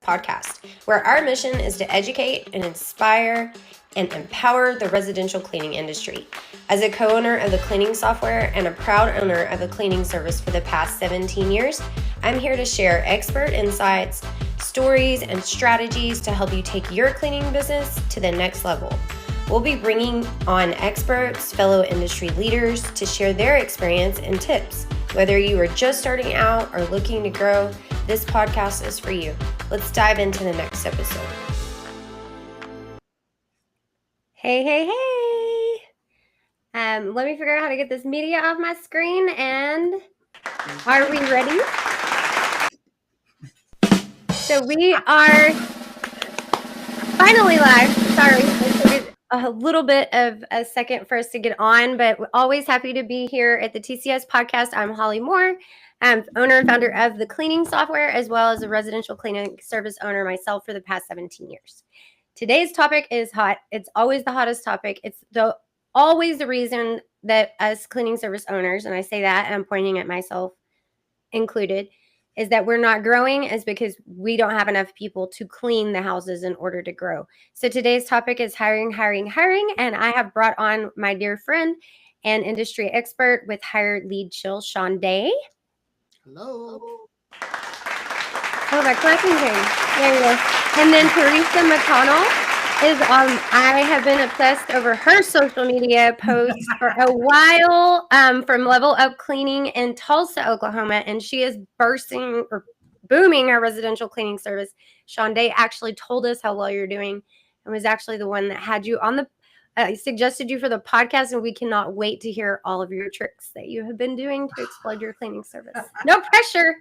podcast, where our mission is to educate and inspire and empower the residential cleaning industry. As a co-owner of the cleaning software and a proud owner of a cleaning service for the past 17 years, I'm here to share expert insights, stories, and strategies to help you take your cleaning business to the next level. We'll be bringing on experts, fellow industry leaders to share their experience and tips. Whether you are just starting out or looking to grow, this podcast is for you. Let's dive into the next episode. Hey. Let me figure out how to get this media off my screen, and are we ready? So we are finally live. Sorry, it took a little bit of a second for us to get on, but we're always happy to be here at the TCS podcast. I'm Holly Moore. I'm owner and founder of the cleaning software, as well as a residential cleaning service owner myself for the past 17 years. Today's topic is hot. It's always the hottest topic. It's always the reason that us cleaning service owners, and I say that and I'm pointing at myself included, is that we're not growing is because we don't have enough people to clean the houses in order to grow. So today's topic is hiring. And I have brought on my dear friend and industry expert with Hire Lead Chill, Sean Day. Hello. Oh, that clapping thing. There you go. And then Teresa McConnell is I have been obsessed over her social media posts for a while from Level Up Cleaning in Tulsa, Oklahoma. And she is booming our residential cleaning service. Sean Day actually told us how well you're doing and was actually the one that had you on the suggested you for the podcast, and we cannot wait to hear all of your tricks that you have been doing to explode your cleaning service. No pressure.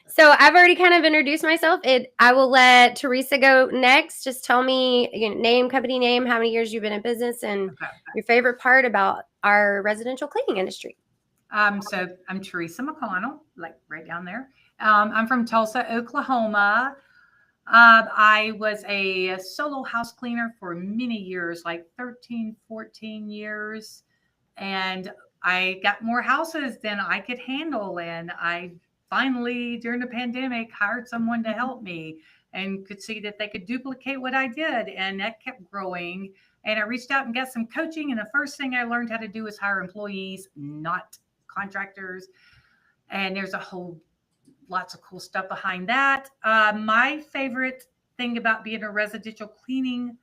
So I've already kind of introduced myself. I will let Teresa go next. Just tell me name, company name, how many years you've been in business, and your favorite part about our residential cleaning industry. So I'm Teresa McConnell, like right down there. I'm from Tulsa, Oklahoma. I was a solo house cleaner for many years, like 13, 14 years. And I got more houses than I could handle. And I finally, during the pandemic, hired someone to help me and could see that they could duplicate what I did. And that kept growing. And I reached out and got some coaching. And the first thing I learned how to do is hire employees, not contractors. And there's lots of cool stuff behind that. My favorite thing about being a residential cleaning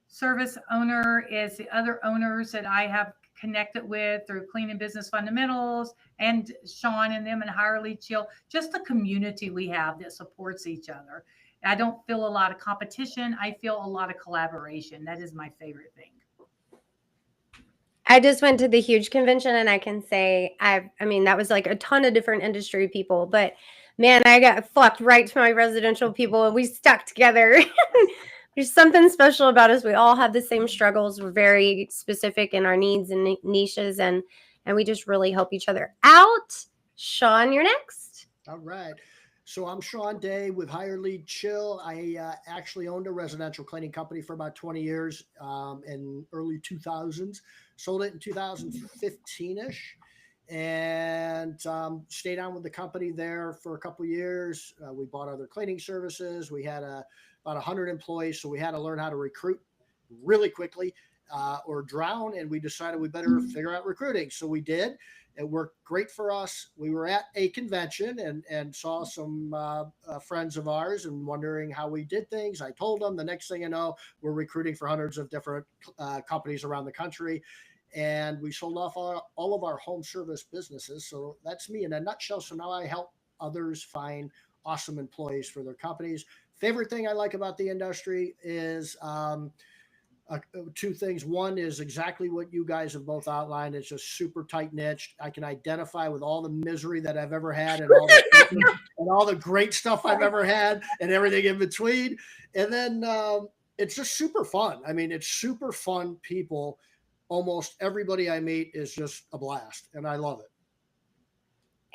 service owner is the other owners that I have connected with through Cleaning Business Fundamentals and Sean and them and Hire Lead Chill, just the community we have that supports each other. I don't feel a lot of competition. I feel a lot of collaboration. That is my favorite thing. I just went to the huge convention, and I can say I mean, that was like a ton of different industry people, but man, I got flocked right to my residential people, and we stuck together. There's something special about us. We all have the same struggles. We're very specific in our needs and niches, and we just really help each other out. Sean, you're next. All right. So I'm Sean Day with Hire Lead Chill. I actually owned a residential cleaning company for about 20 years in early 2000s. Sold it in 2015-ish and stayed on with the company there for a couple of years. We bought other cleaning services. We had about 100 employees, so we had to learn how to recruit really quickly or drown, and we decided we better figure out recruiting. So we did. It worked great for us. We were at a convention and saw some friends of ours and wondering how we did things. I told them. The next thing I know, we're recruiting for hundreds of different companies around the country. And we sold off all of our home service businesses. So that's me in a nutshell. So now I help others find awesome employees for their companies. Favorite thing I like about the industry is two things. One is exactly what you guys have both outlined. It's just super tight niched. I can identify with all the misery that I've ever had and all the great stuff I've ever had and everything in between. And then it's just super fun. I mean, it's super fun people. Almost everybody I meet is just a blast, and I love it.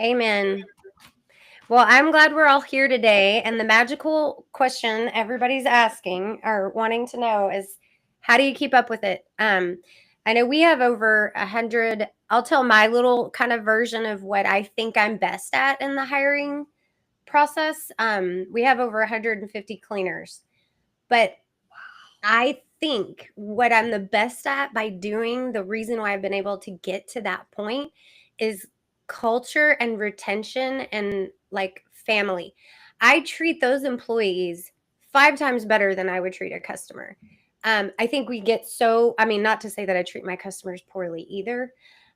Amen. Well, I'm glad we're all here today. And the magical question everybody's asking or wanting to know is, how do you keep up with it? I know we have over 100. I'll tell my little kind of version of what I think I'm best at in the hiring process, we have over 150 cleaners, but I think what I'm the best at by doing, the reason why I've been able to get to that point is culture and retention and like family. I treat those employees 5 times better than I would treat a customer. I think we get so, I mean, not to say that I treat my customers poorly either,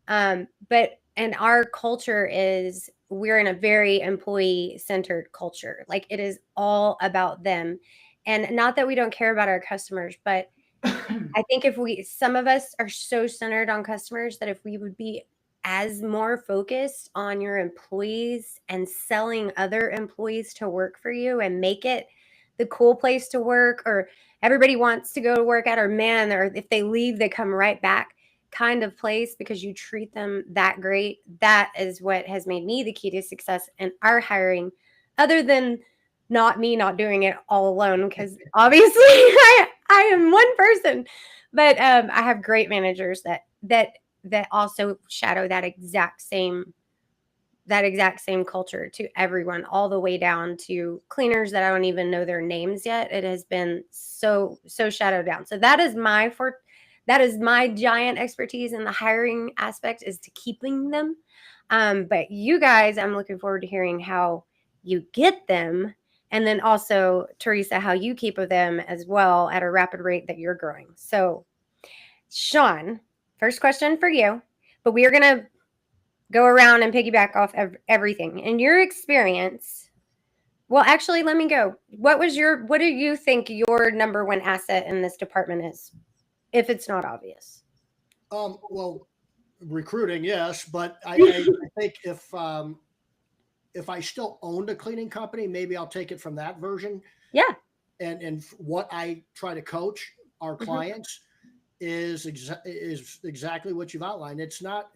but and our culture is we're in a very employee centered culture. Like it is all about them. And not that we don't care about our customers, but I think if some of us are so centered on customers that if we would be as more focused on your employees and selling other employees to work for you and make it the cool place to work, or everybody wants to go to work at, or man, or if they leave, they come right back kind of place because you treat them that great. That is what has made me the key to success in our hiring, other than not me not doing it all alone, because obviously I am one person, but I have great managers that also shadow that exact same culture to everyone, all the way down to cleaners that I don't even know their names yet. It has been so shadowed down. So that is my giant expertise in the hiring aspect, is to keeping them. But you guys, I'm looking forward to hearing how you get them. And then also, Teresa, how you keep them as well at a rapid rate that you're growing. So, Sean, first question for you, but we are going to go around and piggyback off everything. In your experience, well, actually, let me go. What do you think your number one asset in this department is, if it's not obvious? Well, recruiting, yes, but I think if I still owned a cleaning company, maybe I'll take it from that version. Yeah. And what I try to coach our clients is exactly what you've outlined. It's not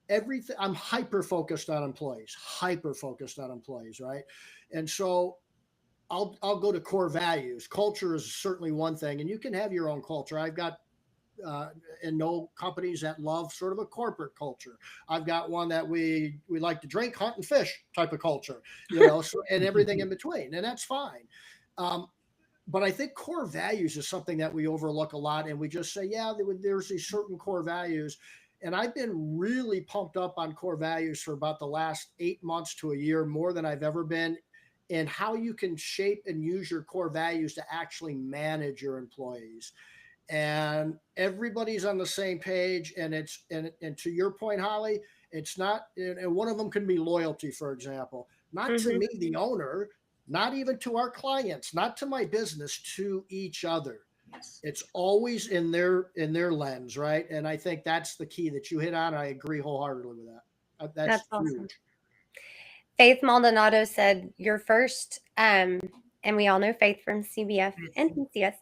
everything. I'm hyper focused on employees, right? And so I'll go to core values. Culture is certainly one thing, and you can have your own culture. I've got and know companies that love sort of a corporate culture. I've got one that we like to drink, hunt, and fish type of culture, so, and everything in between, and that's fine. But I think core values is something that we overlook a lot, and we just say, yeah, there's these certain core values. And I've been really pumped up on core values for about the last 8 months to a year, more than I've ever been, and how you can shape and use your core values to actually manage your employees. And everybody's on the same page. And and to your point, Holly, it's not, and one of them can be loyalty, for example, not to me, the owner, not even to our clients, not to my business, to each other. Yes. It's always in their lens, right? And I think that's the key that you hit on. I agree wholeheartedly with that. That's awesome. Huge. Faith Maldonado said, "Your first," and we all know Faith from CBF and PCS.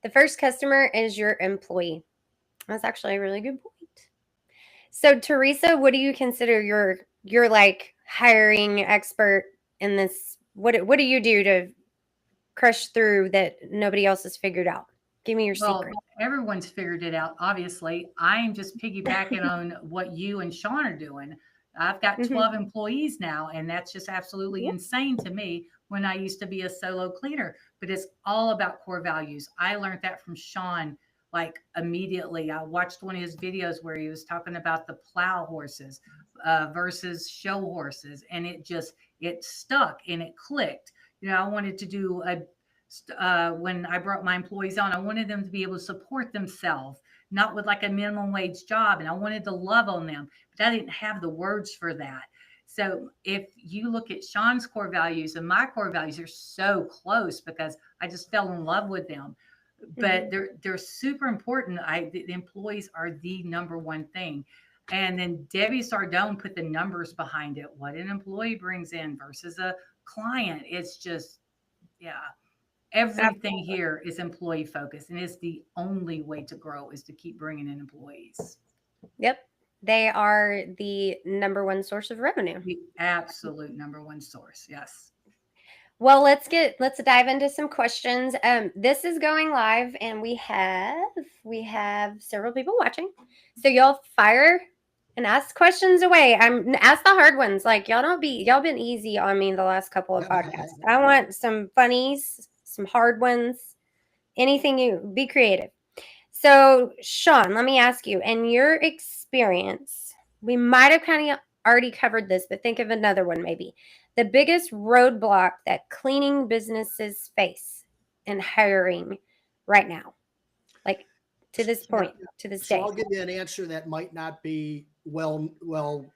The first customer is your employee. That's actually a really good point. So, Teresa, what do you consider your like hiring expert in this? What do you do to crush through that nobody else has figured out? Give me your secret. Everyone's figured it out. Obviously, I'm just piggybacking on what you and Sean are doing. I've got 12 employees now, and that's just absolutely insane to me when I used to be a solo cleaner. But it's all about core values. I learned that from Sean like immediately. I watched one of his videos where he was talking about the plow horses versus show horses, and it stuck and it clicked. I wanted to do when I brought my employees on, I wanted them to be able to support themselves, not with like a minimum wage job. And I wanted to love on them, but I didn't have the words for that. So if you look at Sean's core values and my core values are so close because I just fell in love with them, but they're super important. The employees are the number one thing. And then Debbie Sardone put the numbers behind it, what an employee brings in versus a client. It's just, everything here is employee focused, and it's the only way to grow is to keep bringing in employees. Yep. They are the number one source of revenue. The absolute number one source. Yes. Well, let's dive into some questions. This is going live, and we have several people watching. So y'all fire And ask questions away. Ask the hard ones. Like y'all been easy on me the last couple of podcasts. I want some funnies, some hard ones. Anything you be creative. So, Sean, let me ask you, in your experience, we might have kind of already covered this, but think of another one maybe. The biggest roadblock that cleaning businesses face in hiring right now, like to this point, to this So day. I'll give you an answer that might not be well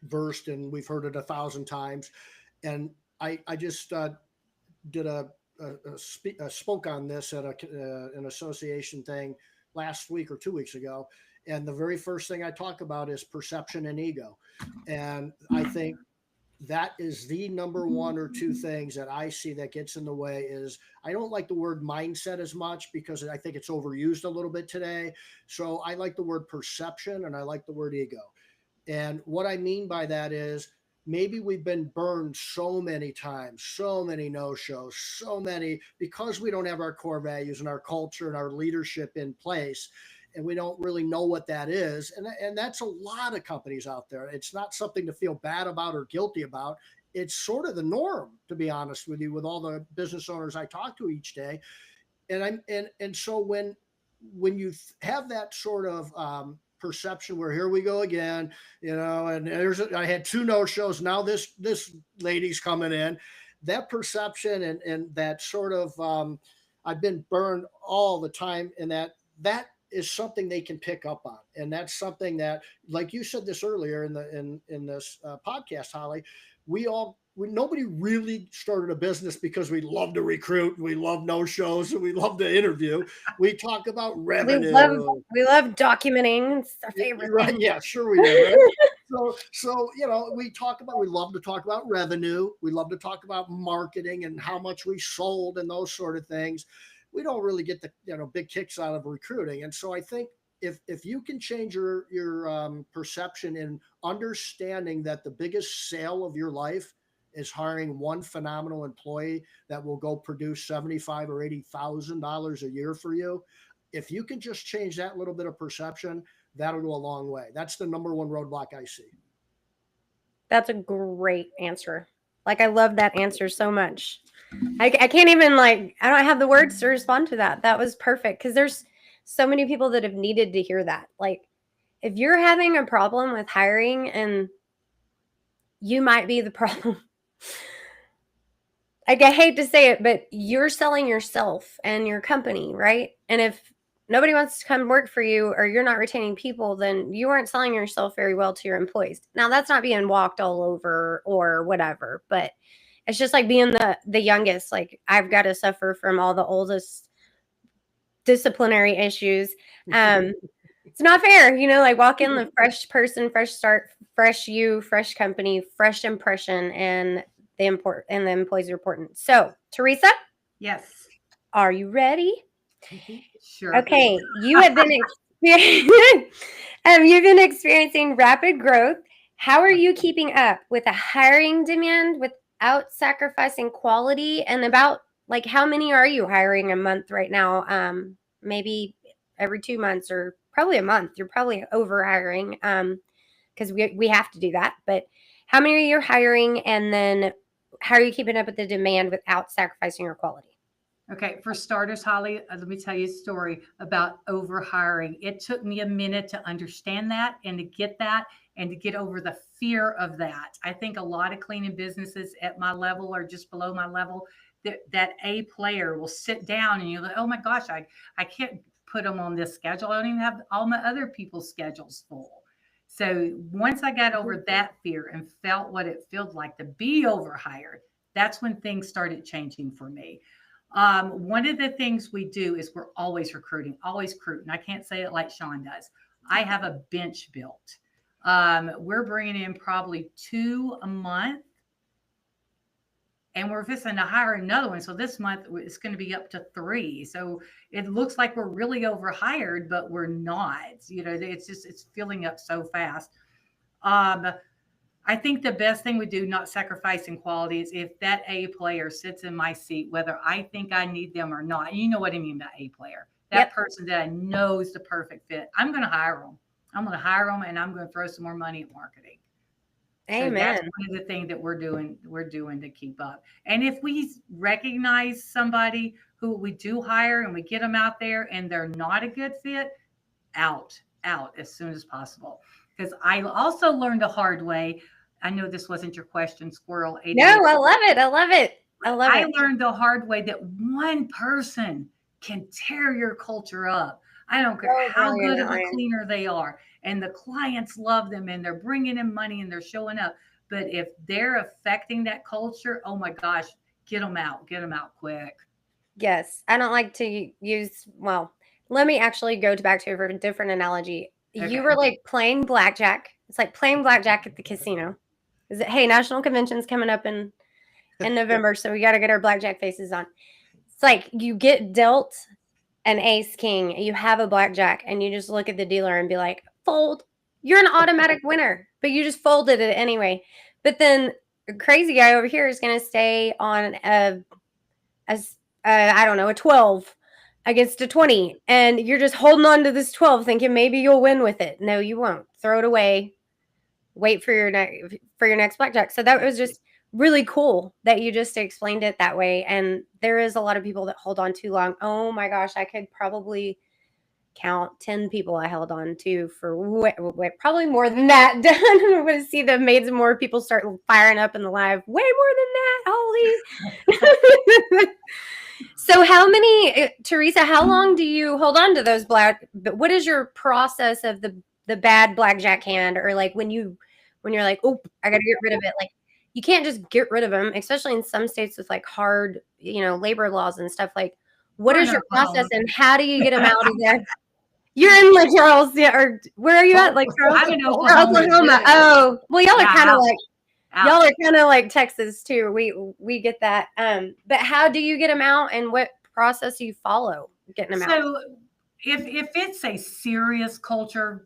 versed, and we've heard it 1,000 times. And I just did spoke on this at an association thing last week or 2 weeks ago. And the very first thing I talk about is perception and ego. And I think that is the number one or two things that I see that gets in the way. Is I don't like the word mindset as much because I think it's overused a little bit today. So I like the word perception and I like the word ego. And what I mean by that is maybe we've been burned so many times, so many no-shows, so many, because we don't have our core values and our culture and our leadership in place. And we don't really know what that is. And that's a lot of companies out there. It's not something to feel bad about or guilty about. It's sort of the norm, to be honest with you, with all the business owners I talk to each day. And so when you have that sort of perception where here we go again, and I had 2 no-shows. Now this lady's coming in, that perception and that sort of I've been burned all the time, and that is something they can pick up on. And that's something that, like you said this earlier in this podcast, Holly, nobody really started a business because we love to recruit, we love no-shows, and we love to interview. We talk about revenue. We love documenting. It's our favorite. Right? Yeah, sure we do. Right? So we love to talk about revenue. We love to talk about marketing and how much we sold and those sort of things. We don't really get the big kicks out of recruiting. And so I think if you can change your perception in understanding that the biggest sale of your life is hiring one phenomenal employee that will go produce $75,000 or $80,000 a year for you, if you can just change that little bit of perception, that'll go a long way. That's the number one roadblock I see. That's a great answer. Like, I love that answer so much. I can't even I don't have the words to respond to that. That was perfect because there's so many people that have needed to hear that. Like, if you're having a problem with hiring, and you might be the problem. I hate to say it, but you're selling yourself and your company, right? And if nobody wants to come work for you, or you're not retaining people, then you aren't selling yourself very well to your employees. Now, that's not being walked all over or whatever, but it's just like being the youngest. Like, I've got to suffer from all the oldest disciplinary issues. It's not fair, like walk in the fresh person, fresh start, fresh you, fresh company, fresh impression, and the employees are important. So, Teresa? Yes. Are you ready? Sure. Okay. You have been you've been experiencing rapid growth. How are you keeping up with a hiring demand without sacrificing quality? And about how many are you hiring a month right now? Maybe every 2 months, or probably a month. You're probably over hiring because we have to do that. But how many are you hiring? And then how are you keeping up with the demand without sacrificing your quality? Okay, for starters, Holly, let me tell you a story about over hiring. It took me a minute to understand that and to get that and to get over the fear of that. I think a lot of cleaning businesses at my level or just below my level, that A player will sit down and you're like, oh my gosh, I can't put them on this schedule. I don't even have all my other people's schedules full. So once I got over that fear and felt what it felt like to be overhired, that's when things started changing for me. One of the things we do is we're always recruiting. And I can't say it like Sean does. I have a bench built. We're bringing in probably 2 a month, and we're fixing to hire another one. So this month it's going to be up to 3. So it looks like we're really overhired, but we're not. It's filling up so fast. I think the best thing we do, not sacrificing quality, is if that A player sits in my seat, whether I think I need them or not. You know what I mean by A player. That person that I know is the perfect fit. I'm going to hire them. I'm going to hire them and I'm going to throw some more money at marketing. So that's Amen. one of the things that we're doing to keep up. And if we recognize somebody who we do hire and we get them out there and they're not a good fit, out as soon as possible. Because I also learned the hard way. I know this wasn't your question, Squirrel No, 88. I love it. I love it. I love I it. learned the hard way that one person can tear your culture up. I don't care Oh, how girl, you're good of not a lying. cleaner they are, and the clients love them, and they're bringing in money and they're showing up. But if they're affecting that culture, oh my gosh, get them out quick. Yes, I don't like to use. Well, let me actually go back to a different analogy. You Okay. were like playing blackjack. It's like playing blackjack at the casino. Is it? Hey, national convention's coming up in November, so we got to get our blackjack faces on. It's like you get dealt an ace king, you have a blackjack, and you just look at the dealer and be like, fold. You're an automatic winner, but you just folded it anyway. But then a crazy guy over here is going to stay on I don't know, a 12 against a 20, and you're just holding on to this 12 thinking maybe you'll win with it. No, you won't. Throw it away. Wait for your next blackjack. So that was just really cool that you just explained it that way. And there is a lot of people that hold on too long. Oh my gosh, I could probably count 10 people I held on to for probably more than that. I'm going to see the made some more people start firing up in the live. Way more than that. Holy. So how many, Teresa, how long do you hold on to those what is your process of the bad blackjack hand, or like when you're like, oh, I got to get rid of it. Like you can't just get rid of them, especially in some states with like hard, labor laws and stuff. Like what We're is in your Oklahoma. process and how do you get them out of there? You're in Lake Charles, yeah, or where are you at? Like Charles? I'm in Or Oklahoma. Oklahoma. too. Oh, well, y'all are Yeah, kind of out. like Out. y'all are kind of like Texas too. We get that. But how do you get them out, and what process do you follow getting them out? So if it's a serious culture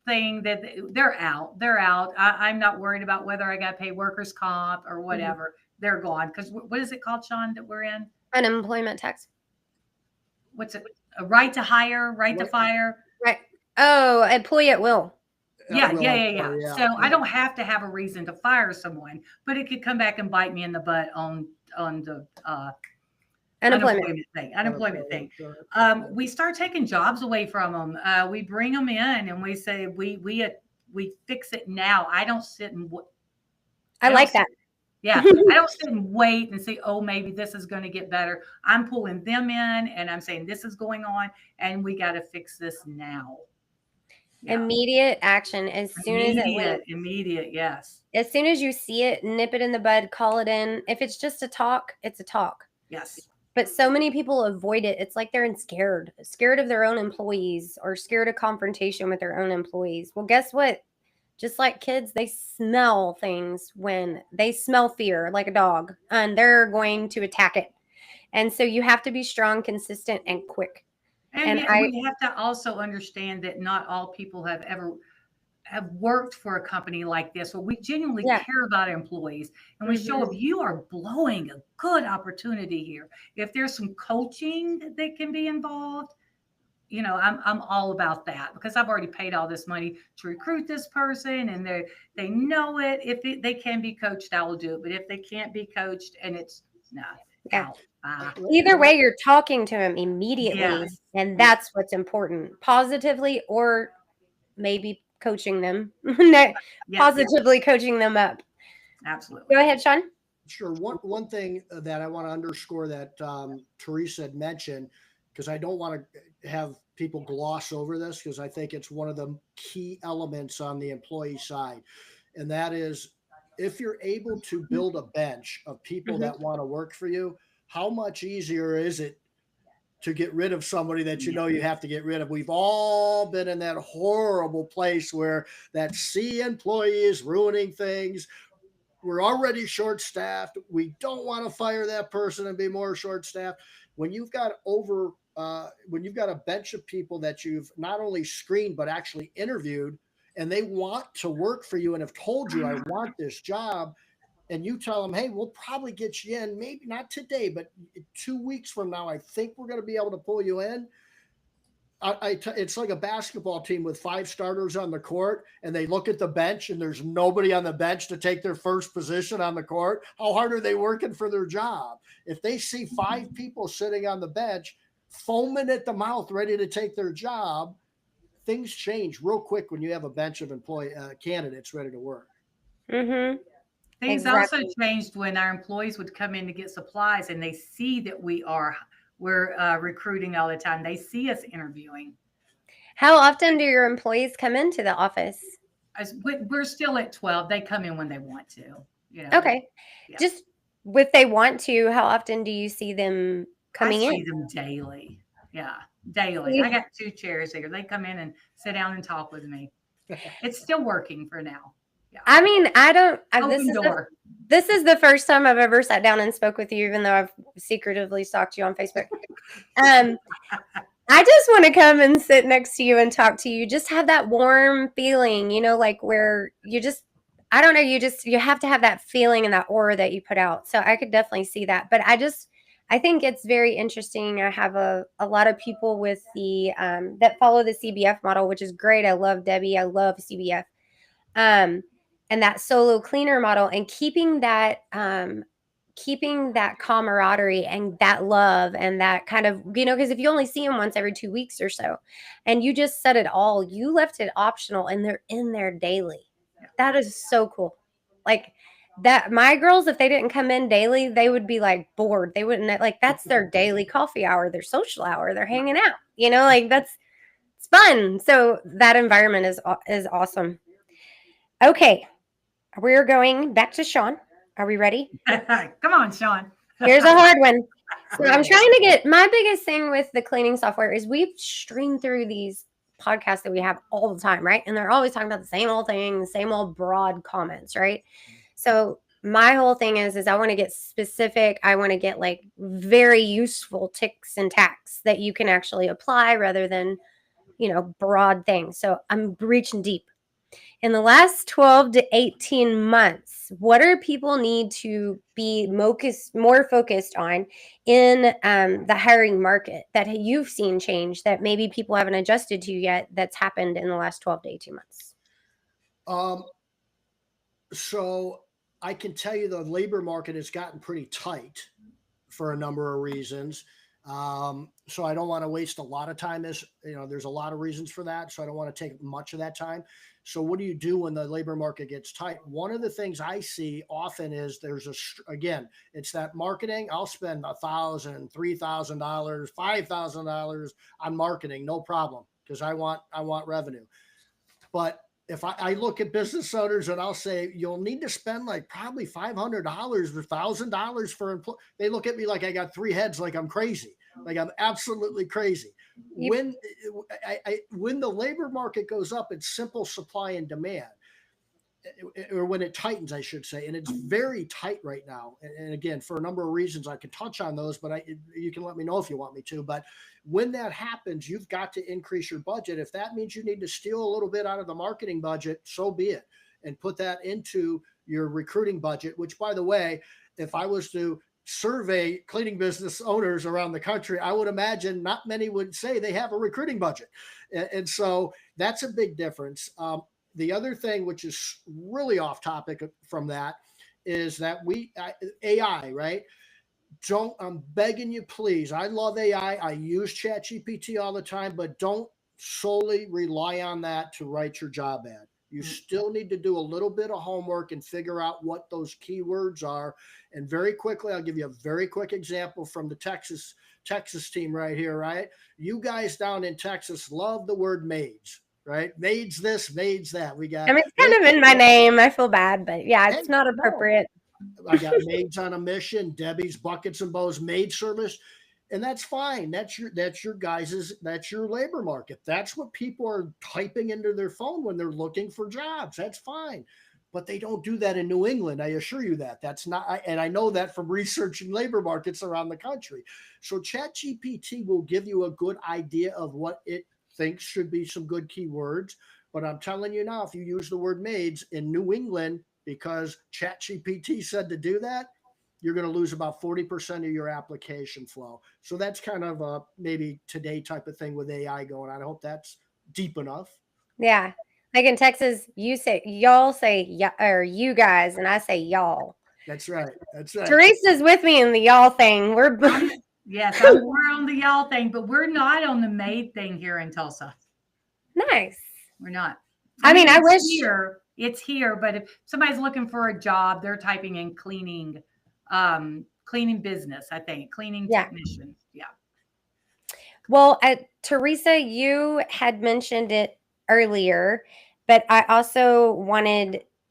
thing that they're out. I'm not worried about whether I got to pay workers' comp or whatever. They're gone. Because what is it called, Sean, that we're in? Unemployment tax. What's it? A right to hire, right to fire. Right. Oh, employee at will. Yeah. Yeah. So I don't have to have a reason to fire someone, but it could come back and bite me in the butt on the unemployment thing. We start taking jobs away from them. We bring them in and we say we fix it now. I don't sit and I like that. Yeah, I don't sit and wait and say, oh, maybe this is going to get better. I'm pulling them in and I'm saying this is going on and we got to fix this now. Yeah. Immediate action as soon as immediate, yes. As soon as you see it, nip it in the bud, call it in. If it's just a talk, it's a talk. Yes. But so many people avoid it. It's like they're scared of their own employees or scared of confrontation with their own employees. Well, guess what? Just like kids, they smell things when they smell fear like a dog, and they're going to attack it. And so you have to be strong, consistent, and quick. And we have to also understand that not all people have worked for a company like this. So we genuinely care about employees, and we show if you are blowing a good opportunity here. If there's some coaching that can be involved, I'm all about that because I've already paid all this money to recruit this person, and they know it. If they can be coached, I will do it. But if they can't be coached, and it's out. Either way, you're talking to him immediately, and that's what's important. Positively, or maybe coaching them, positively coaching them up. Absolutely. Go ahead, Sean. Sure. One thing that I want to underscore that Teresa had mentioned, because I don't want to have people gloss over this, because I think it's one of the key elements on the employee side, and that is if you're able to build a bench of people that want to work for you, how much easier is it to get rid of somebody that you know you have to get rid of? We've all been in that horrible place where that C employee is ruining things. We're already short-staffed. We don't want to fire that person and be more short-staffed. When you've got a bench of people that you've not only screened but actually interviewed, and they want to work for you and have told you, I want this job, and you tell them, hey, we'll probably get you in, maybe not today, but 2 weeks from now, I think we're going to be able to pull you in. It's like a basketball team with 5 starters on the court, and they look at the bench, and there's nobody on the bench to take their first position on the court. How hard are they working for their job? If they see 5 people sitting on the bench, foaming at the mouth, ready to take their job, things change real quick when you have a bench of candidates ready to work. Mm-hmm. Things Exactly. also changed when our employees would come in to get supplies, and they see that we're recruiting all the time. They see us interviewing. How often do your employees come into the office? We're still at 12. They come in when they want to. Okay. Yeah. Just if they want to, how often do you see them coming I see in? them daily. Yeah, daily. I got 2 chairs here. They come in and sit down and talk with me. It's still working for now. Yeah. I mean, I don't. Open door. This is the first time I've ever sat down and spoke with you, even though I've secretively stalked you on Facebook. I just want to come and sit next to you and talk to you. Just have that warm feeling, like where you just, I don't know, you have to have that feeling and that aura that you put out. So I could definitely see that. But I think it's very interesting. I have a lot of people with that follow the CBF model, which is great. I love Debbie. I love CBF. And that solo cleaner model, and keeping that camaraderie and that love and that kind of, because if you only see them once every 2 weeks or so, and you just said it all, you left it optional and they're in there daily. That is so cool. Like that, my girls, if they didn't come in daily, they would be like bored. They wouldn't, like, that's their daily coffee hour, their social hour, they're hanging out, like it's fun. So that environment is awesome. Okay. We're going back to Sean. Are we ready? Come on, Sean. Here's a hard one. So I'm trying to get, my biggest thing with the cleaning software is we've streamed through these podcasts that we have all the time, right? And they're always talking about the same old thing, the same old broad comments, right? So my whole thing is I want to get specific. I want to get like very useful ticks and tacks that you can actually apply rather than, broad things. So I'm reaching deep. In the last 12 to 18 months, what do people need to be more focused on in the hiring market that you've seen change that maybe people haven't adjusted to yet that's happened in the last 12 to 18 months? So I can tell you the labor market has gotten pretty tight for a number of reasons. So I don't want to waste a lot of time. There's a lot of reasons for that. So I don't want to take much of that time. So what do you do when the labor market gets tight? One of the things I see often is it's that marketing. I'll spend $1,000, $3,000, $5,000 on marketing, no problem, because I want revenue. But if I look at business owners and I'll say, you'll need to spend like probably $500 or $1,000 for employees. They look at me like I got 3 heads, like I'm crazy, like I'm absolutely crazy. When the labor market goes up, it's simple supply and demand, or when it tightens, I should say, and it's very tight right now. And again, for a number of reasons, I can touch on those, but you can let me know if you want me to. But when that happens, you've got to increase your budget. If that means you need to steal a little bit out of the marketing budget, so be it, and put that into your recruiting budget, which, by the way, if I was to survey cleaning business owners around the country, I would imagine not many would say they have a recruiting budget. And so that's a big difference. The other thing, which is really off topic from that, is that AI, right? I'm begging you, please. I love AI. I use ChatGPT all the time, but don't solely rely on that to write your job ad. You still need to do a little bit of homework and figure out what those keywords are. And very quickly, I'll give you a very quick example from the Texas team right here, right? You guys down in Texas love the word maids, right? Maids this, maids that. We got. It's kind of in my name. I feel bad, but yeah, it's not appropriate. I got Maids on a Mission, Debbie's Buckets and Bows maid service. And that's fine. That's your labor market. That's what people are typing into their phone when they're looking for jobs. That's fine. But they don't do that in New England. I assure you that. That's not, and I know that from researching labor markets around the country. So ChatGPT will give you a good idea of what it thinks should be some good keywords. But I'm telling you now, if you use the word maids in New England because ChatGPT said to do that, you're going to lose about 40% of your application flow. So that's kind of a maybe today type of thing with AI going on. I hope that's deep enough. Yeah. Like in Texas, y'all say yeah, or you guys, and I say y'all. That's right. That's right. Teresa's with me in the y'all thing. We're Yes, we're on the y'all thing, but we're not on the maid thing here in Tulsa. nice. We're not. I mean, I it's wish it's here, but if somebody's looking for a job, they're typing in cleaning business, I think, cleaning technician. Yeah. Well, Teresa, you had mentioned it earlier, but I also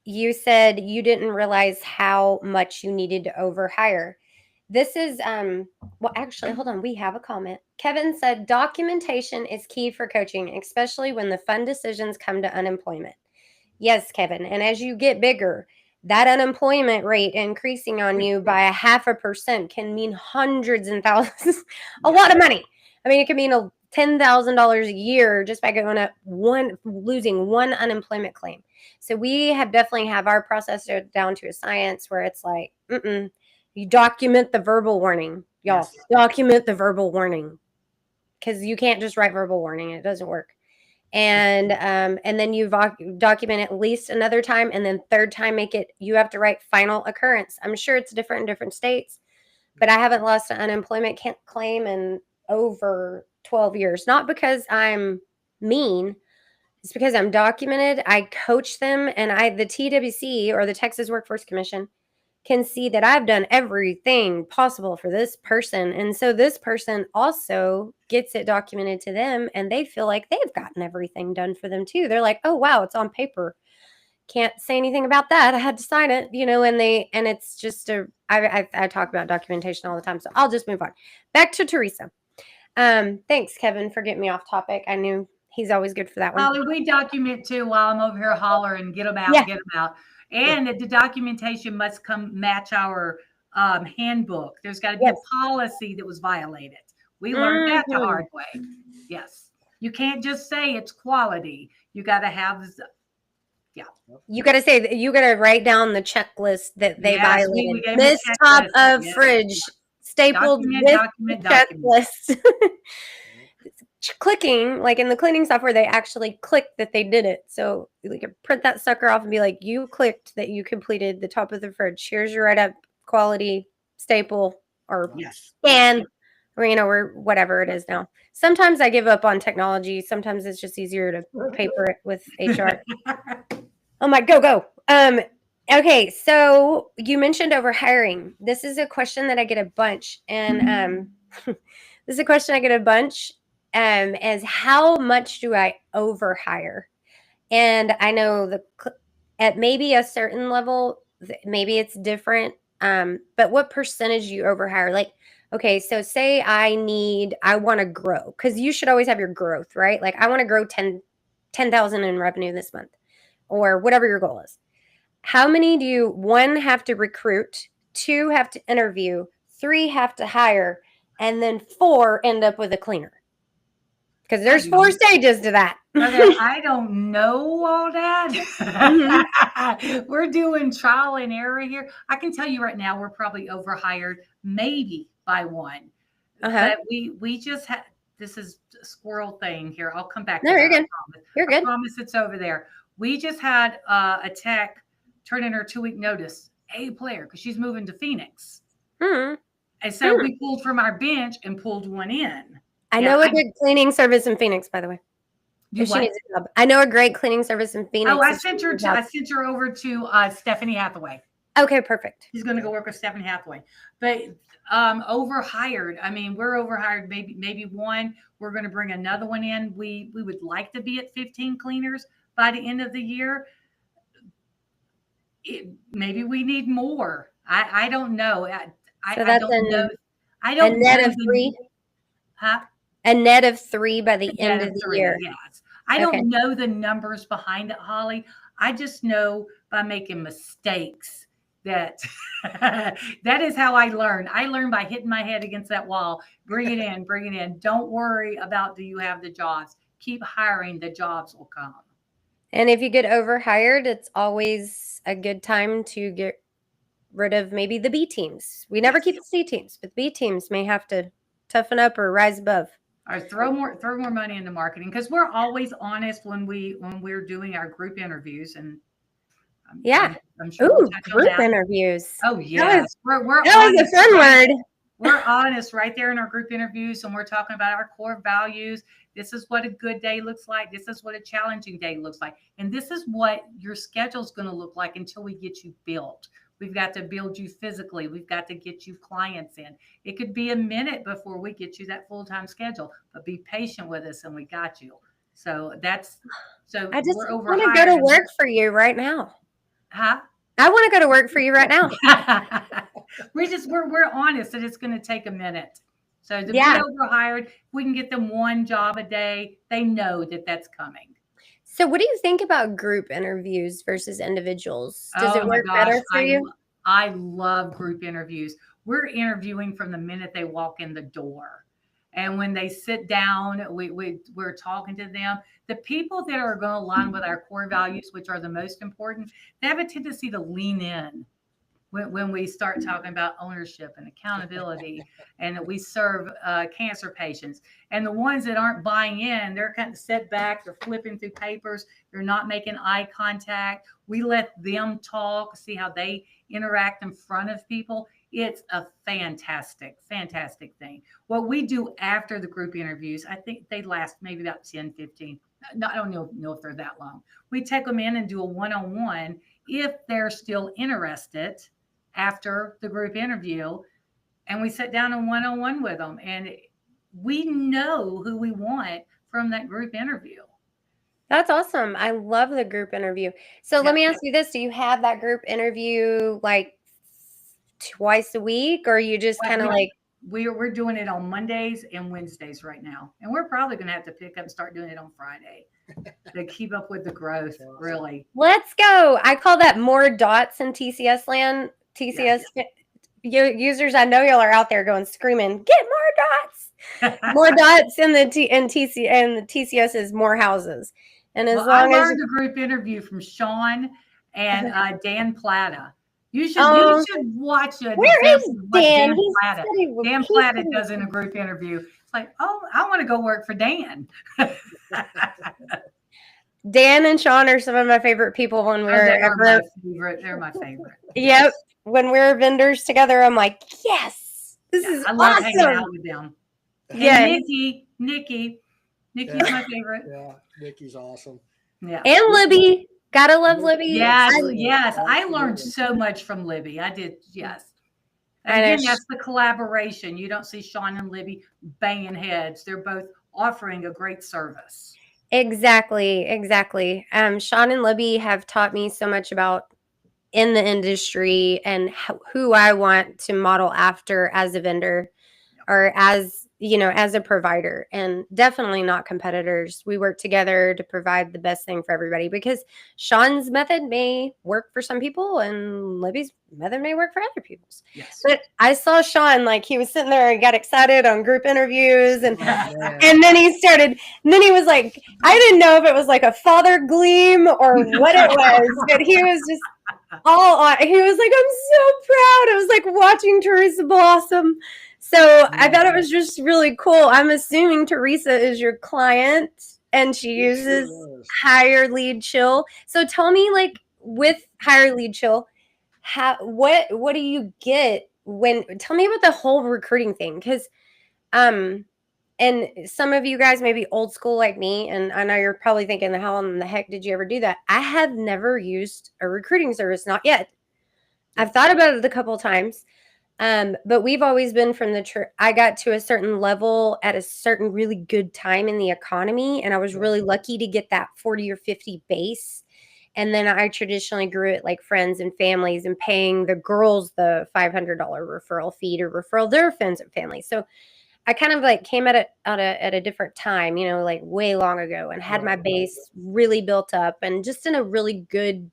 you said you didn't realize how much you needed to overhire. This is, well, actually, hold on. We have a comment. Kevin said documentation is key for coaching, especially when the fun decisions come to unemployment. Yes, Kevin. And as you get bigger, that unemployment rate increasing on you by 0.5% can mean hundreds and thousands, a lot of money. I mean, it could mean $10,000 a year just by going up losing one unemployment claim. So we definitely have our process down to a science where it's like, you document the verbal warning, y'all. Yes. Document the verbal warning, because you can't just write verbal warning; it doesn't work. And then you document at least another time, and then third time you have to write final occurrence. I'm sure it's different in different states, but I haven't lost an unemployment claim in over 12 years. Not because I'm mean. It's because I'm documented. I coach them, and the TWC, or the Texas Workforce Commission, can see that I've done everything possible for this person. And so this person also gets it documented to them, and they feel like they've gotten everything done for them too. They're like, oh, wow, it's on paper. Can't say anything about that. I had to sign it, and it's just I talk about documentation all the time. So I'll just move on. Back to Teresa. Thanks, Kevin, for getting me off topic. I knew he's always good for that one. Holly, we document too while I'm over here hollering, get them out, get them out. And the documentation must match our handbook. There's got to be a policy that was violated. We learned that the hard way. Yes. You can't just say it's quality. You got to have, You got to write down the checklist that they violated. This top of fridge stapled checklist. Clicking, like in the cleaning software, they actually click that they did it. So you can print that sucker off and be like, you clicked that you completed the top of the fridge. Here's your write-up, quality, staple, or scan, or whatever it is now. Sometimes I give up on technology. Sometimes it's just easier to paper it with HR. Oh my, go. Okay, so you mentioned overhiring. This is a question that I get a bunch, and this is a question I get a bunch. As how much do I overhire? And I know at maybe a certain level, maybe it's different. But what percentage do you overhire? Like, okay, so say I want to grow, because you should always have your growth, right? Like I want to grow 10,000 in revenue this month, or whatever your goal is. How many do you, 1, have to recruit, 2 have to interview, 3 have to hire, and then 4 end up with a cleaner? Because there's 4 stages to that. I don't know all that. Mm-hmm. We're doing trial and error here. I can tell you right now, we're probably overhired maybe by 1. But we just had, this is a squirrel thing here. I'll come back. No, you're good. You're good. I promise it's over there. We just had a tech turn in her 2-week notice, A player, because she's moving to Phoenix. Mm-hmm. And so we pulled from our bench and pulled one in. I know a good cleaning service in Phoenix, by the way. If she needs a job. I know a great cleaning service in Phoenix. Oh, I sent her over to Stephanie Hathaway. Okay, perfect. She's going to go work with Stephanie Hathaway. But overhired. I mean, we're overhired. Maybe 1. We're going to bring another one in. We would like to be at 15 cleaners by the end of the year. Maybe we need more. I don't know. I don't know. I don't know. A net of 3. Huh? A net of 3 by the end of the year. Yes. I don't know the numbers behind it, Holly. I just know by making mistakes that that is how I learn. I learn by hitting my head against that wall. Bring it in. Don't worry about do you have the jobs. Keep hiring. The jobs will come. And if you get overhired, it's always a good time to get rid of maybe the B teams. We never Yes. keep the C teams, but the B teams may have to toughen up or rise above. Or throw more money into marketing, because we're always honest when we're doing our group interviews, and Yeah. I'm sure we'll Ooh, touch on group that. interviews. Oh yes, we're That was honest, a fun right? word. We're honest right there in our group interviews, and we're talking about our core values. This is what a good day looks like. This is what a challenging day looks like. And this is what your schedule is going to look like until we get you built. We've got to build you physically. We've got to get you clients in. It could be a minute before we get you that full-time schedule, but be patient with us and we got you. So I just we're want to go to overhired. work for you right now. Huh? I want to go to work for you right now. we're honest that it's going to take a minute. So to Yeah. be overhired, we can get them one job a day. They know that that's coming. So what do you think about group interviews versus individuals? Does Oh it my work gosh, better for you? I love group interviews. We're interviewing from the minute they walk in the door. And when they sit down, we're talking to them. The people that are going to align with our core values, which are the most important, they have a tendency to lean in when we start talking about ownership and accountability, and that we serve cancer patients. And the ones that aren't buying in, they're kind of set back, they're flipping through papers, they're not making eye contact. We let them talk, see how they interact in front of people. It's a fantastic thing. What we do after the group interviews, I think they last maybe about 10, 15. No, I don't know if they're that long. We take them in and do a one-on-one if they're still interested after the group interview, and we sit down and one-on-one with them, and we know who we want from that group interview. That's awesome. I love the group interview. So let me ask you this. Do you have that group interview like twice a week, or you just kind of like... We're doing it on Mondays and Wednesdays right now, and we're probably going to have to pick up and start doing it on Friday to keep up with the growth. Really, let's go. I call that more dots in TCS land. TCS users, I know y'all are out there going screaming, get more dots. More dots in the TCS is more houses. And as long I as learned the group interview from Sean and Dan Plata. You should watch it. Where is Dan? Dan Plata does in a group interview. It's like, oh, I want to go work for Dan. Dan and Sean are some of my favorite people when they're my favorite. Yep. When we're vendors together, I'm like, yes, this is awesome. I love hanging out with them. Yeah. Nikki's my favorite. Yeah, Nikki's awesome. Yeah. And Libby. Gotta love Libby. Yes. I learned so much from Libby. I did, yes. And again, that's the collaboration. You don't see Sean and Libby banging heads. They're both offering a great service. Exactly. Sean and Libby have taught me so much about in the industry and who I want to model after as a vendor or as a provider, and definitely not competitors. We work together to provide the best thing for everybody, because Sean's method may work for some people and Libby's method may work for other people's. Yes. But I saw Sean, like, he was sitting there and got excited on group interviews and then he was like, I didn't know if it was like a father gleam or what it was, but he was just all on. He was like, I'm so proud. It was like watching Teresa blossom. So I thought it was just really cool. I'm assuming Teresa is your client and she uses Hire Lead Chill. So tell me, like, with Hire Lead Chill, what do you get tell me about the whole recruiting thing? Because and some of you guys may be old school like me, and I know you're probably thinking, how in the heck did you ever do that? I have never used a recruiting service, not yet. I've thought about it a couple of times. But we've always been from I got to a certain level at a certain really good time in the economy. And I was really lucky to get that 40 or 50 base. And then I traditionally grew it like friends and families and paying the girls the $500 referral fee to referral their friends and family. So I kind of like came at a different time, like way long ago, and had my base really built up and just in a really good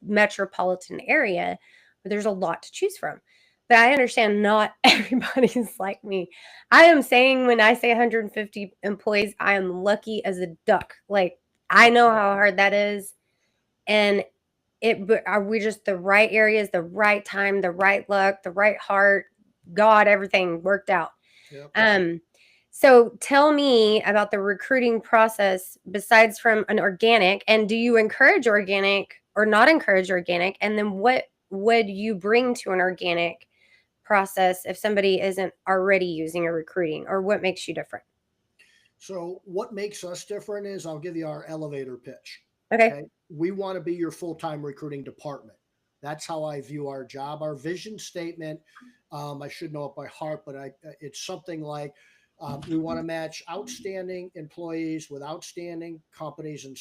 metropolitan area where there's a lot to choose from. But I understand not everybody's like me. I am saying, when I say 150 employees, I am lucky as a duck. Like, I know how hard that is. And are we just the right areas, the right time, the right luck, the right heart, God, everything worked out. Yep. So tell me about the recruiting process besides from an organic, and do you encourage organic or not encourage organic? And then what would you bring to an organic process if somebody isn't already using a recruiting, or what makes you different? So what makes us different is I'll give you our elevator pitch. Okay. We want to be your full-time recruiting department. That's how I view our job. Our vision statement, I should know it by heart, but it's something like we want to match outstanding employees with outstanding companies and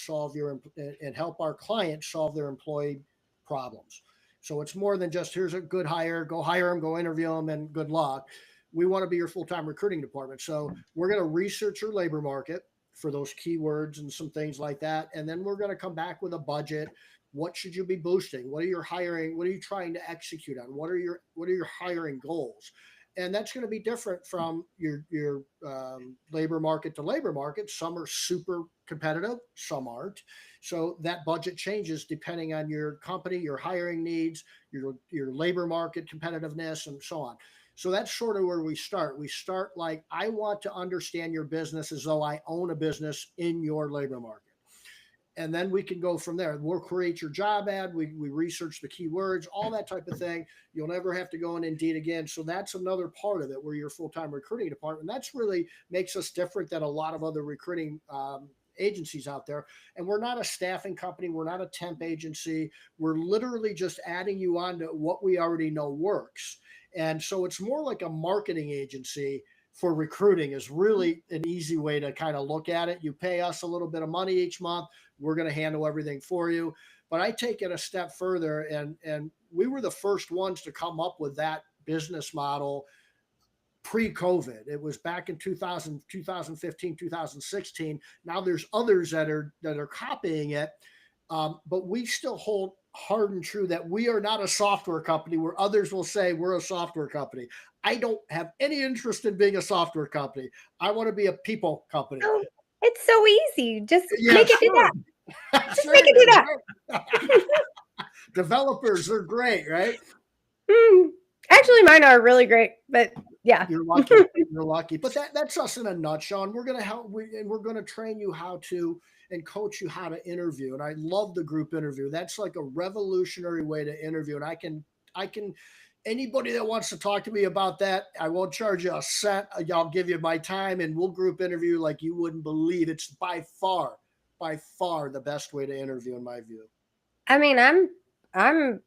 and help our clients solve their employee problems. So it's more than just here's a good hire, go hire them, go interview them, and good luck. We want to be your full-time recruiting department. So we're going to research your labor market for those keywords and some things like that. And then we're going to come back with a budget. What should you be boosting? What are your hiring? What are you trying to execute on? What are your hiring goals? And that's going to be different from your labor market to labor market. Some are super competitive, some aren't. So that budget changes depending on your company, your hiring needs, your labor market competitiveness, and so on. So that's sort of where we start. We start like, I want to understand your business as though I own a business in your labor market. And then we can go from there. We'll create your job ad. We research the keywords, all that type of thing. You'll never have to go on Indeed again. So that's another part of it. We're your full-time recruiting department. That's really makes us different than a lot of other recruiting agencies out there. And we're not a staffing company. We're not a temp agency. We're literally just adding you on to what we already know works. And so it's more like a marketing agency for recruiting is really an easy way to kind of look at it. You pay us a little bit of money each month. We're going to handle everything for you. But I take it a step further, and we were the first ones to come up with that business model pre-COVID. It was back in 2015, 2016. Now there's others that are copying it. But we still hold hard and true that we are not a software company where others will say we're a software company. I don't have any interest in being a software company. I want to be a people company. Oh, it's so easy. Just make it do that. Just Sure make it do that. Developers are great, right? Actually, mine are really great, but yeah. You're lucky. You're lucky. But that's us in a nutshell. And we're going to help. We're going to train you how to and coach you how to interview. And I love the group interview. That's like a revolutionary way to interview. And I can. Anybody that wants to talk to me about that, I won't charge you a cent. I'll give you my time, and we'll group interview like you wouldn't believe. It's by far the best way to interview in my view. I mean, I don't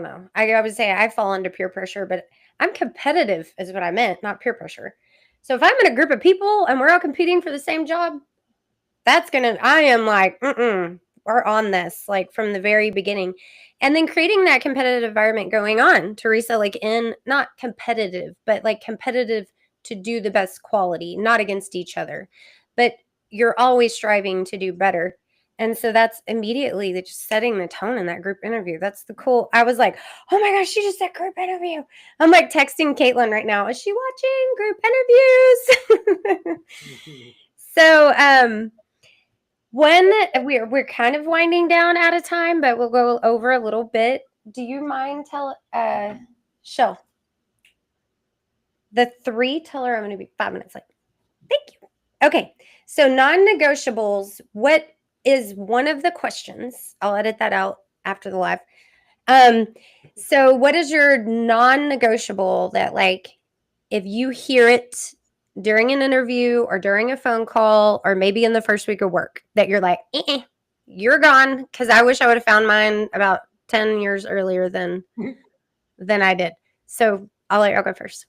know. I would say I fall under peer pressure, but I'm competitive is what I meant, not peer pressure. So if I'm in a group of people and we're all competing for the same job, I am like, we're on this, like from the very beginning. And then creating that competitive environment going on, Teresa, like not competitive, but like competitive to do the best quality, not against each other, but you're always striving to do better. And so that's immediately just setting the tone in that group interview. That's the cool. I was like, oh my gosh, she just said group interview. I'm like texting Caitlin right now. Is she watching group interviews? So, when we're kind of winding down out of time, but we'll go over a little bit. Do you mind Shell? Tell her I'm going to be 5 minutes late. Thank you. Okay. So non-negotiables, what is one of the questions? I'll edit that out after the live. So what is your non-negotiable that, like, if you hear it during an interview or during a phone call or maybe in the first week of work that you're like, you're gone, because I wish I would have found mine about 10 years earlier than I did. So I'll let you go first.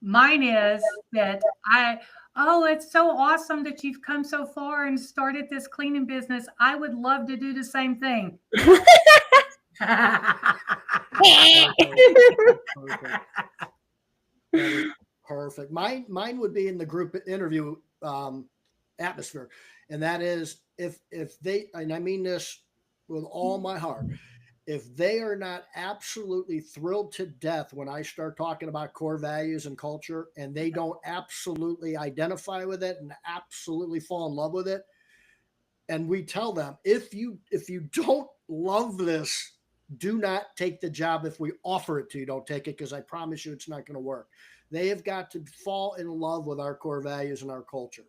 Mine is that it's so awesome that you've come so far and started this cleaning business. I would love to do the same thing. Perfect. Mine would be in the group interview atmosphere, and that is if they, and I mean this with all my heart, if they are not absolutely thrilled to death when I start talking about core values and culture, and they don't absolutely identify with it and absolutely fall in love with it, And we tell them, if you don't love this, do not take the job. If we offer it to you, don't take it, because I promise you it's not going to work. They have got to fall in love with our core values and our culture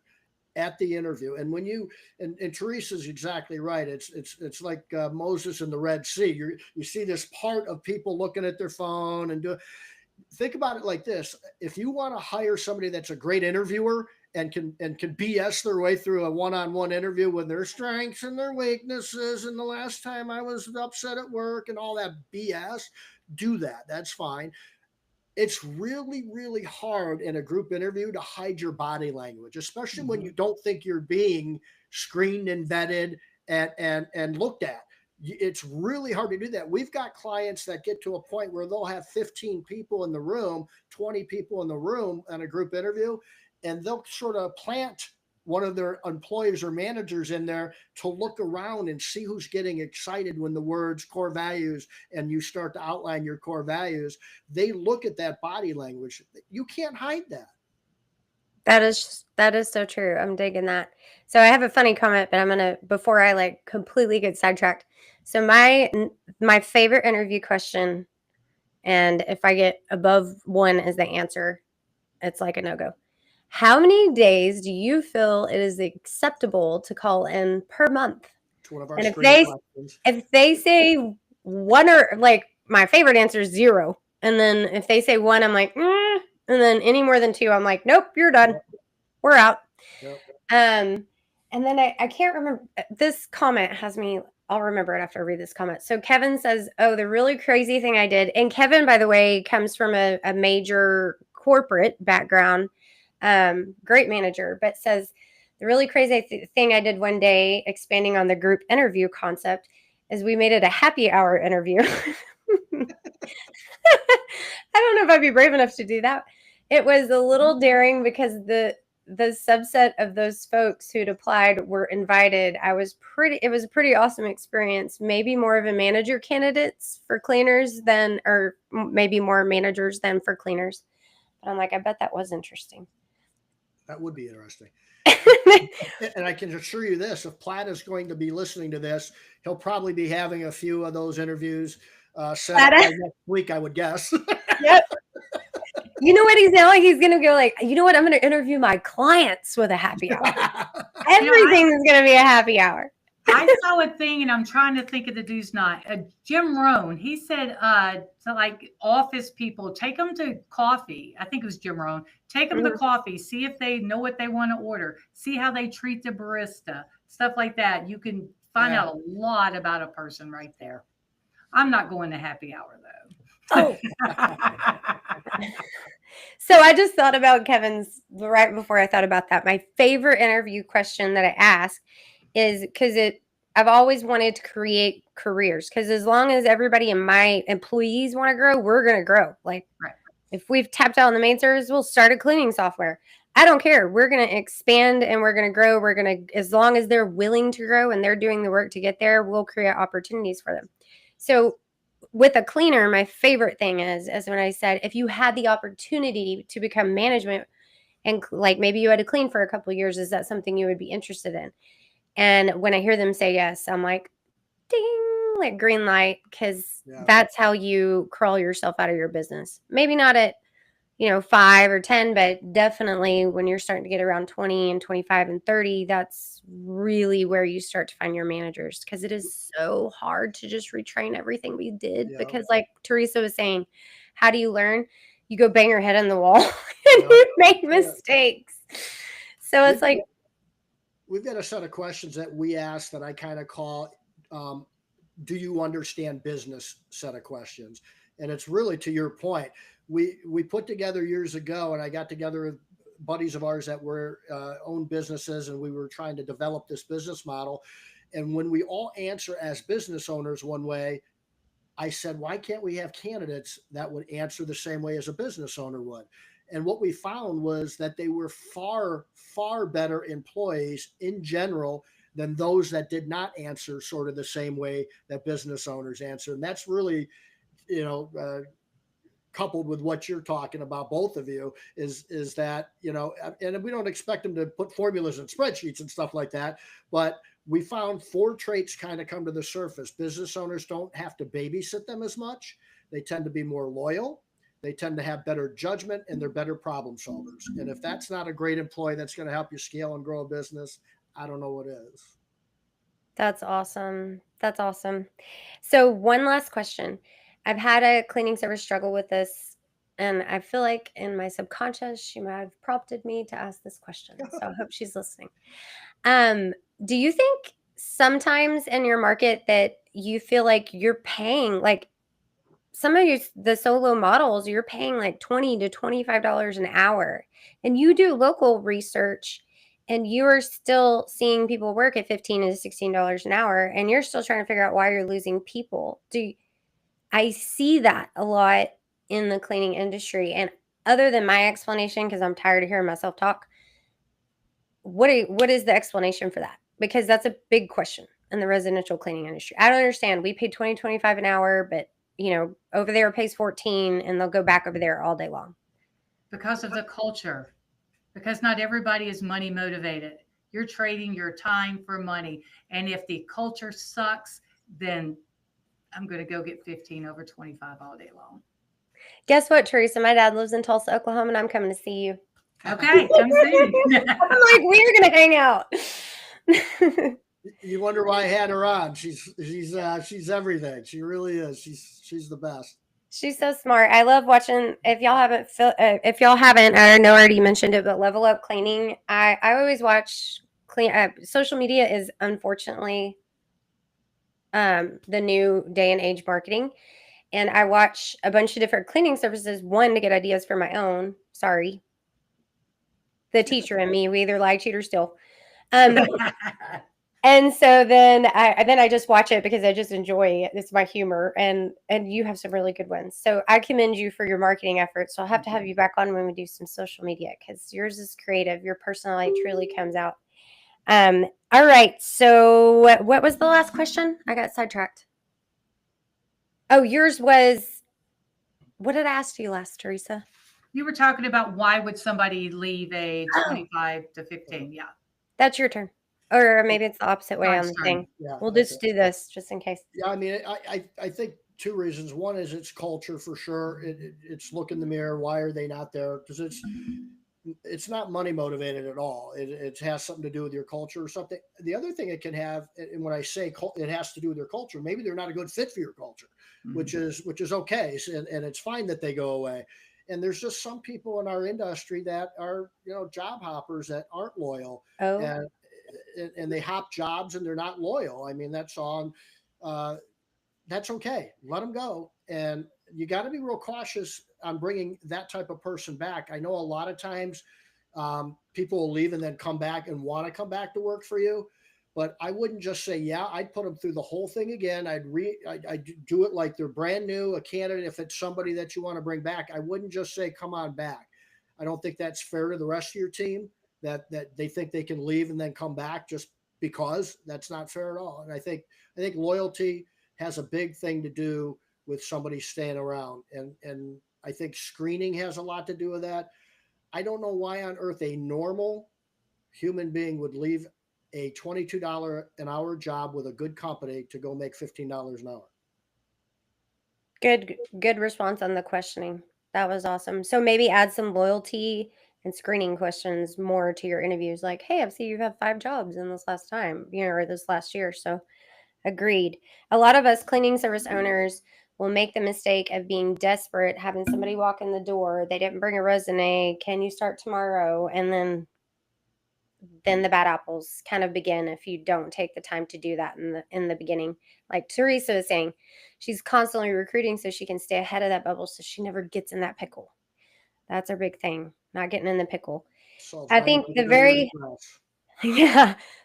at the interview. And when you and Teresa's exactly right. It's like Moses in the Red Sea. You see this part of people looking at their phone and think about it like this. If you want to hire somebody that's a great interviewer and can BS their way through a one-on-one interview with their strengths and their weaknesses, and the last time I was upset at work and all that BS, do that. That's fine. It's really, really hard in a group interview to hide your body language, especially when you don't think you're being screened and vetted and looked at. It's really hard to do that. We've got clients that get to a point where they'll have 15 people in the room, 20 people in the room on a group interview, and they'll sort of plant one of their employees or managers in there to look around and see who's getting excited when the words core values and you start to outline your core values. They look at that body language. You can't hide that. That is so true. I'm digging that. So I have a funny comment, but I'm gonna, before I like completely get sidetracked. So my favorite interview question, and if I get above 1 as the answer, it's like a no-go. How many days do you feel it is acceptable to call in per month? It's one of our And questions. if they say 1, or like my favorite answer is 0, and then if they say 1, I'm like, and then any more than 2, I'm like, nope, you're done. We're out. Yep. And then I can't remember. This comment has me. I'll remember it after I read this comment. So Kevin says, oh, the really crazy thing I did. And Kevin, by the way, comes from a major corporate background. Great manager, but says the really crazy thing I did one day, expanding on the group interview concept, is we made it a happy hour interview. I don't know if I'd be brave enough to do that. It was a little daring because the subset of those folks who'd applied were invited. It was a pretty awesome experience. Maybe more of a manager candidates for cleaners than, or maybe more managers than for cleaners. But I'm like, I bet that was interesting. That would be interesting. And I can assure you this, if Platt is going to be listening to this, he'll probably be having a few of those interviews set up by next week, I would guess. Yep. You know what he's now like? He's going to go like, you know what? I'm going to interview my clients with a happy hour. Everything is going to be a happy hour. I saw a thing, and I'm trying to think of the dude's not. Jim Rohn, he said to like office people, take them to coffee. I think it was Jim Rohn. Take them to coffee. See if they know what they want to order. See how they treat the barista. Stuff like that. You can find out a lot about a person right there. I'm not going to happy hour, though. Oh. So I just thought about Kevin's right before I thought about that. My favorite interview question that I ask is because I've always wanted to create careers, because as long as everybody in my employees want to grow, we're going to grow. Like if we've tapped out on the main service, we'll start a cleaning software. I don't care. We're going to expand and we're going to grow. We're going to, as long as they're willing to grow and they're doing the work to get there, we'll create opportunities for them. So with a cleaner, my favorite thing is when I said, if you had the opportunity to become management and like maybe you had to clean for a couple of years, is that something you would be interested in? And when I hear them say yes, I'm like, ding, like green light, because that's how you crawl yourself out of your business. Maybe not at, 5 or 10, but definitely when you're starting to get around 20 and 25 and 30, that's really where you start to find your managers, because it is so hard to just retrain everything we did. Because like Teresa was saying, how do you learn? You go bang your head on the wall and you make mistakes. So it's like, we've got a set of questions that we ask that I kind of call, do you understand business set of questions? And it's really to your point. We put together years ago, and I got together with buddies of ours that were own businesses, and we were trying to develop this business model. And when we all answer as business owners one way, I said, why can't we have candidates that would answer the same way as a business owner would? And what we found was that they were far, far better employees in general than those that did not answer sort of the same way that business owners answer. And that's really, coupled with what you're talking about, both of you, is that, and we don't expect them to put formulas and spreadsheets and stuff like that, but we found 4 traits kind of come to the surface. Business owners don't have to babysit them as much. They tend to be more loyal. They tend to have better judgment, and they're better problem solvers. And if that's not a great employee that's going to help you scale and grow a business, I don't know what is. That's awesome. That's awesome. So one last question. I've had a cleaning service struggle with this, and I feel like in my subconscious, she might have prompted me to ask this question. So I hope she's listening. Do you think sometimes in your market that you feel like you're paying, like some of the solo models, you're paying like $20 to $25 an hour, and you do local research and you are still seeing people work at $15 to $16 an hour, and you're still trying to figure out why you're losing people? I see that a lot in the cleaning industry. And other than my explanation, because I'm tired of hearing myself talk, what is the explanation for that? Because that's a big question in the residential cleaning industry. I don't understand. We pay 20, 25 an hour, but over there it pays 14, and they'll go back over there all day long. Because of the culture. Because not everybody is money motivated. You're trading your time for money. And if the culture sucks, then I'm going to go get 15 over 25 all day long. Guess what, Teresa? My dad lives in Tulsa, Oklahoma, and I'm coming to see you. Okay, come see me. I'm like, we're going to hang out. You wonder why I had her on. She's everything. She really is. She's the best. She's so smart. I love watching. If y'all haven't, I know I already mentioned it, but Level Up Cleaning. I always watch social media is unfortunately the new day and age marketing, and I watch a bunch of different cleaning services. One, to get ideas for my own. Sorry, the teacher and me, we either lie, cheat, or steal. And so then I just watch it because I just enjoy it. It's my humor, and you have some really good ones. So I commend you for your marketing efforts. So I'll have to have you back on when we do some social media, because yours is creative. Your personality truly comes out. All right. So what was the last question? I got sidetracked. Oh, yours was, what did I ask you last, Teresa? You were talking about why would somebody leave a 25 to 15? Yeah. That's your turn. Or maybe it's the opposite way on the thing. Yeah, we'll just do this just in case. Yeah, I mean, I think 2 reasons. One is it's culture for sure. It's look in the mirror. Why are they not there? Because it's not money motivated at all. It has something to do with your culture or something. The other thing it can have, and when I say it has to do with their culture, maybe they're not a good fit for your culture, which is okay, and it's fine that they go away. And there's just some people in our industry that are job hoppers that aren't loyal. Oh. And they hop jobs and they're not loyal. I mean, that's okay. Let them go. And you got to be real cautious on bringing that type of person back. I know a lot of times people will leave and then come back and want to come back to work for you. But I wouldn't just say, yeah, I'd put them through the whole thing again. I'd do it like they're brand new, a candidate. If it's somebody that you want to bring back, I wouldn't just say, come on back. I don't think that's fair to the rest of your team. That they think they can leave and then come back just because. That's not fair at all. And I think loyalty has a big thing to do with somebody staying around. And I think screening has a lot to do with that. I don't know why on earth a normal human being would leave a $22 an hour job with a good company to go make $15 an hour. Good response on the questioning. That was awesome. So maybe add some loyalty and screening questions more to your interviews. Like, hey, I've seen you have 5 jobs in this last time, or this last year. So agreed. A lot of us cleaning service owners will make the mistake of being desperate, having somebody walk in the door. They didn't bring a resume. Can you start tomorrow? And then the bad apples kind of begin if you don't take the time to do that in the beginning. Like Teresa was saying, she's constantly recruiting so she can stay ahead of that bubble so she never gets in that pickle. That's our big thing, not getting in the pickle. I think the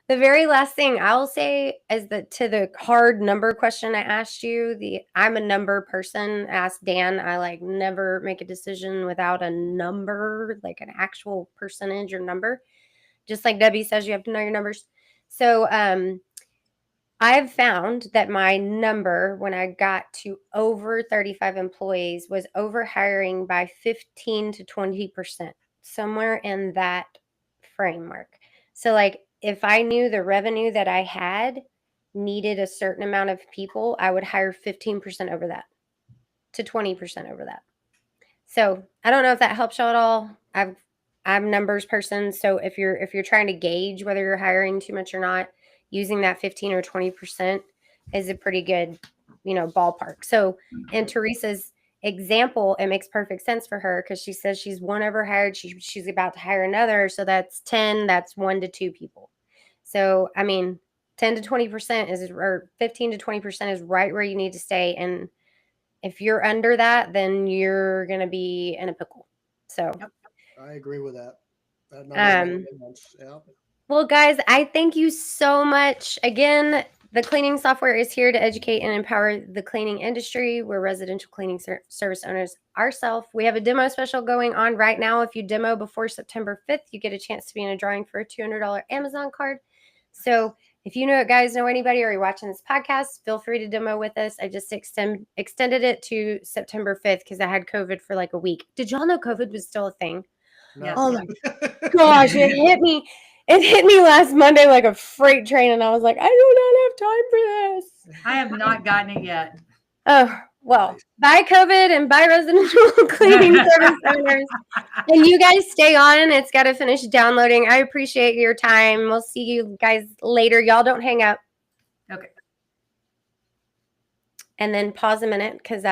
very last thing I'll say is that to the hard number question I asked you, I'm a number person. Ask Dan. I never make a decision without a number, like an actual percentage or number. Just like Debbie says, you have to know your numbers. So I've found that my number when I got to over 35 employees was over hiring by 15 to 20%, somewhere in that framework. So if I knew the revenue that I had needed a certain amount of people, I would hire 15% over that to 20% over that. So I don't know if that helps y'all at all. I'm a numbers person, so if you're trying to gauge whether you're hiring too much or not, using that 15 or 20% is a pretty good, ballpark. So in Teresa's example, it makes perfect sense for her because she says she's one overhired. She's about to hire another, so that's 10. That's 1 to 2 people. So I mean, 10 to 20% is, or 15 to 20% is right where you need to stay. And if you're under that, then you're going to be in a pickle. So I agree with that. That number makes sense. Yeah. well, guys, I thank you so much. Again, the cleaning software is here to educate and empower the cleaning industry. We're residential cleaning service owners ourselves. We have a demo special going on right now. If you demo before September 5th, you get a chance to be in a drawing for a $200 Amazon card. So if you guys know anybody or you're watching this podcast, feel free to demo with us. I just extended it to September 5th because I had COVID for like a week. Did y'all know COVID was still a thing? Yes. Oh my gosh, it hit me. It hit me last Monday like a freight train, and I was like, I do not have time for this. I have not gotten it yet. Oh, well, bye COVID and bye residential cleaning service owners. And you guys stay on. It's got to finish downloading. I appreciate your time. We'll see you guys later. Y'all don't hang up. Okay. And then pause a minute because